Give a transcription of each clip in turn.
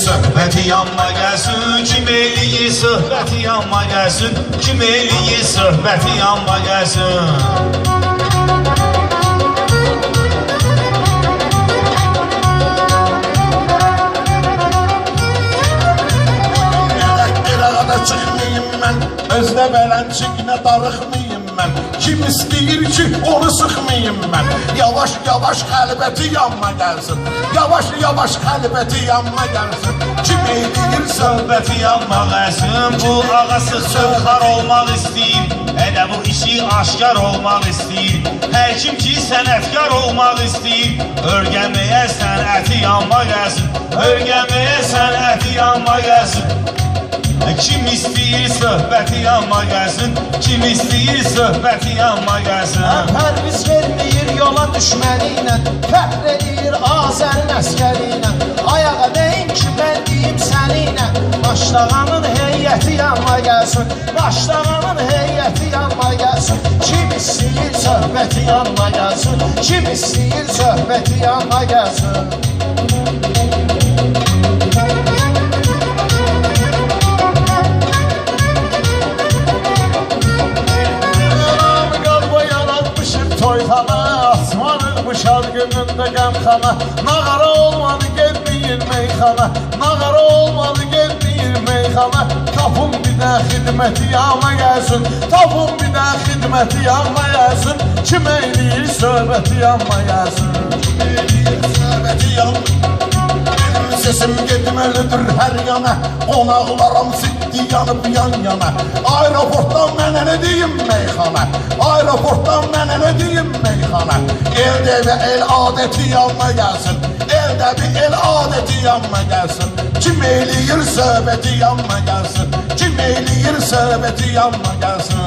söhbəti yanma gəlsin. Kim eləyir söhbəti yanma gəlsin. Kim eləyir söhbəti yanma gəlsin. Çıxmayım mən, özdə bələnçiqinə darıxmayım mən. Kim istəyir ki, onu sıxmayım mən. Yavaş yavaş qəlbəti yanma gəlsin. Yavaş yavaş qəlbəti yanma gəlsin. Kim eləyir Söhbəti yanma gəlsin. Bu ağası sövxar olmaq istəyir. Elə bu işi aşkar olmaq istəyir. Hər kim ki sənətkar olmaq istəyir. Örgənməyə sənəti yanma gəlsin. Örgənməyə sənəti yanma gəlsin. Kim istəyir söhbəti yanma gəlsin. Kim istəyir söhbəti yanma gəlsin. Pərviz verməyir yola düşməni ilə. Fəxr edir Azərin əskəri ilə. Ayağa deyim ki mən deyim səni ilə. Daşdağanın heyəti yanma gəlsin. Daşdağanın heyəti yanma gəlsin. Kim istəyir söhbəti yanma gəlsin. Kim istəyir söhbəti yanma gəlsin. Asmanın günündə qəmxana. Nağara olmadı gelməyir meyxana. Nağara olmadı gelməyir meyxana. Tapın bir də xidməti yanma gəlsin. Tapın bir də xidməti yanma gəlsin. Kim eyləyir söhbəti yanma gəlsin. Kim eləyir söhbəti yanma. Benim sesim getməlidir hər yana. Qonaqlarım ciddi yanıb yan yana. Aeroportdan mənə nə deyim meyxana. Aeroportdan mənə nə deyim meyxana. Elde ve el adeti yanma gəlsin. Elde bir el adeti yanma gəlsin. Kim eləyir söhbəti yanma gəlsin. Kim eləyir söhbəti yanma gəlsin.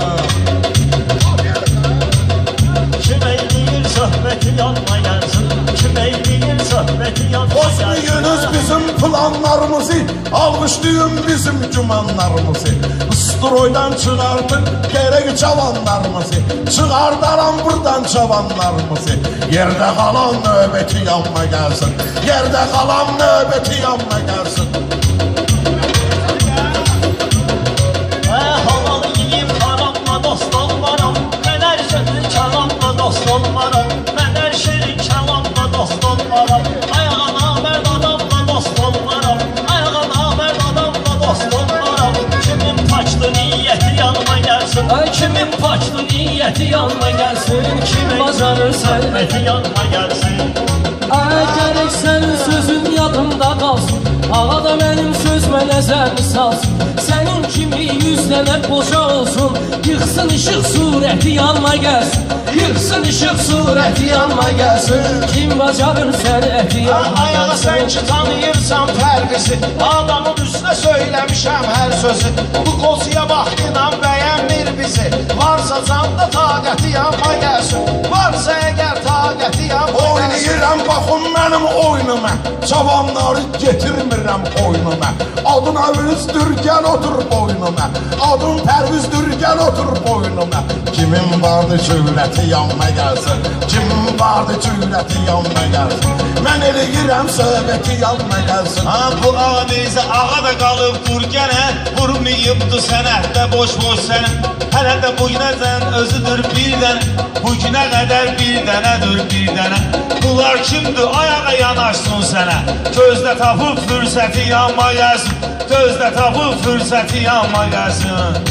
Kim eləyir söhbəti yanma gəlsin. Kim eləyir söhbəti yanma gəlsin. Bozmayınız bizim planlarımızı. Almışlayın bizim gümanlarımızı. Stroydan çıxartın gerek cavanlarımızı. Çıxardaram buradan cavanlarımızı. Yerdə qalan növbəti yanma gəlsin. Yerdə qalan növbəti yanma gəlsin. Halal yiyib haramla dost olmaram. Mən hər şeyin kəlamla dost olmaram. Mən hər şeyin kəlamla dost olmaram. Ayağa namərd adamla dost olmaram. Ayağa namərd adamla dost olmaram. Kimin paçlı niyyəti yanma gəlsin. Kimin paçlı niyyəti yanma gəlsin. Kimin bacarır sərvəti yanma gəlsin. Gərək sənin sözün yadımda qalsın. Ağa da mənim sözmə nəzərini salsın. Sənin kimi 100 dənə qoca olsun. Yıxsın işıq surəti yanma gəlsin. Yıxsın işıq surəti yanma gəlsin. Kim bacarır sərvəti yanma Ayağa gəlsin. sən ki tanıyırsan Pərvizi. Adamın üstünə söyləmişəm hər sözü. Bu qozuya bax inan bəyənmir bizi. Varsa canda taqəti yanma gəlsin. Varsa əgər taqəti yanma gəlsin. Oynayıram baxın mənim oynuma. Cavanları getirmirəm oynuma. Adın Pərvizdir gəl otur boynuma. Adın Pərvizdir gəl otur boynuma. Kimin vardı cürəti yanma gəlsin. Kimin vardı cürəti yanma gəlsin. Mən eləyirəm söhbəti yanma gəlsin. Bu ağa neysə ağa da qalıb dur gənə. Vurmayıbdı sənətdə boş sənə. Hələ də bu günəcən özüdür bir dənə. Bu günə qədər bir dənədir bir dənə. Bunlar kimdir ayağa yanaşsın sənə. Gözdə tapıb fürsəti yanma gəlsin. Gözdə tapıb fürsəti yanma gəlsin.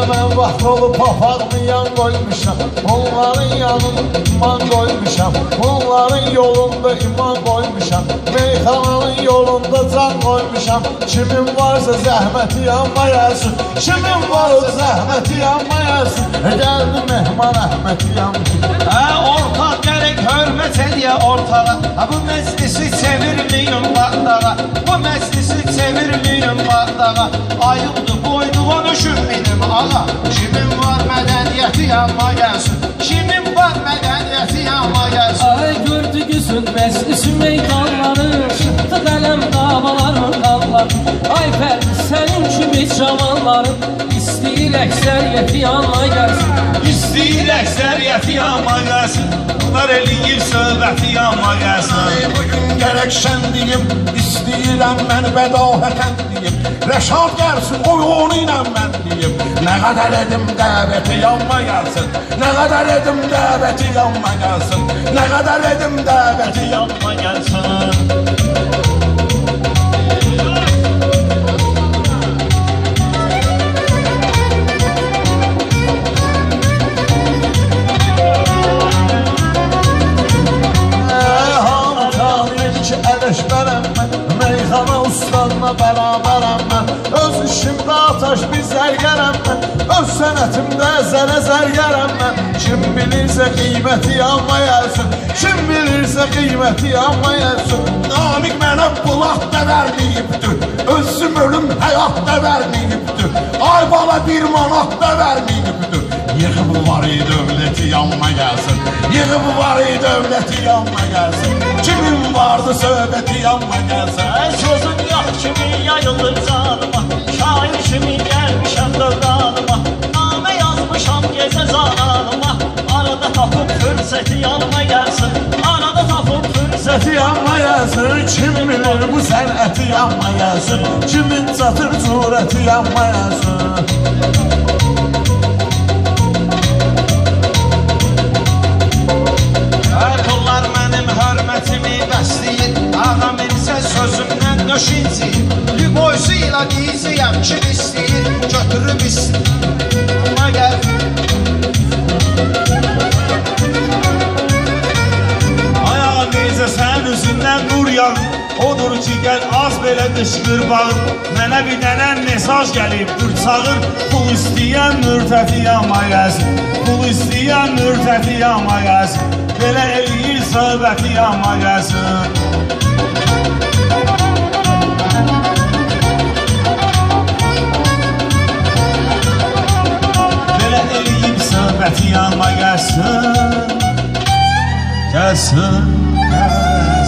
Mən vaxt olub papağımı yan qoymuşam. Onların yanında iman qoymuşam. Onların yolunda iman qoymuşam. Meyxananın yolunda can qoymuşam. Kimin varsa zəhməti yanma gəlsin. Kimin varsa zəhməti yanma gəlsin. Gəldi mehman Əhməti yanma. Ortaq gərək hörmət eləyə ortağa. Bu məclisi çevirməyin bardağa. Bu məclisi çevirməyin bardağa. Ayıldı boynuva düşün benim ağa. Kimin var mədəniyyəti yanma gəlsin. Kimin var mədəniyyəti yanma gəlsin. Ay gördü gözün məclisi meydanları. Çıxdı qələm davaların qanları. Ay Pərviz sənin kimi cavanların. İstəyir əksəriyyəti yanma gəlsin. İstəyir əksəriyyəti yanma gəlsin. Bunlar eləyir söhbəti yanma gəlsin. Bugün gərək tək şəndiyim, istəyirəm mən bədahətən deyim, Rəşad gəlsin oyunu ilə mən deyim, nə qədər edim dəvəti yanma gəlsin, nə qədər edim dəvəti yanma gəlsin, nə qədər edim dəvəti yanma gəlsin. Meyxana ustanla bərabərəm mən, öz işimdə ataş bir zərgərəm mən, öz sənətimdə zərə zərgərəm mən. Kim bilirsə qiyməti yanma gəlsin, kim bilirsə qiyməti yanma gəlsin. Namiq mənə bulaq da verməyibdir, özüm ölüm həyat da verməyibdir, ay bala bir manat da verməyibdir. Yığıb var dövləti yanma gəlsin, yığıb var dövləti yanma gəlsin, kimin vardı söhbəti yanma gəlsin. Sözün yox kimi yayılır canıma, şair kimi gəlmişəm dövranıma, namə yazmışam gecə zananıma, arada tapıb fürsəti yanıma gəlsin, arada tapıb fürsəti yanıma gəlsin. Kim bilir bu sənəti yanma gəlsin, kimin çatır cürəti yanma gəlsin. Pullar mənim hörmətimi bəsləyir, ağam isə sözümdən döşinciyir, Lüboysu ilə diziyəm kim istəyir, götürüb istəyir gəl. Ayağa necə sən üzündən nur yağır, odur ki gəl az belə qışqır bağır, mənə bir dənə mesaj gəlib dur çağır, pul istəyən mürtəti yanma gəlsin, pul istəyən mürtəti yanma gəlsin, belə eləyir söhbəti yanma gəlsin. Belə eləyib söhbəti yanma gəlsin, gəlsin, gəlsin.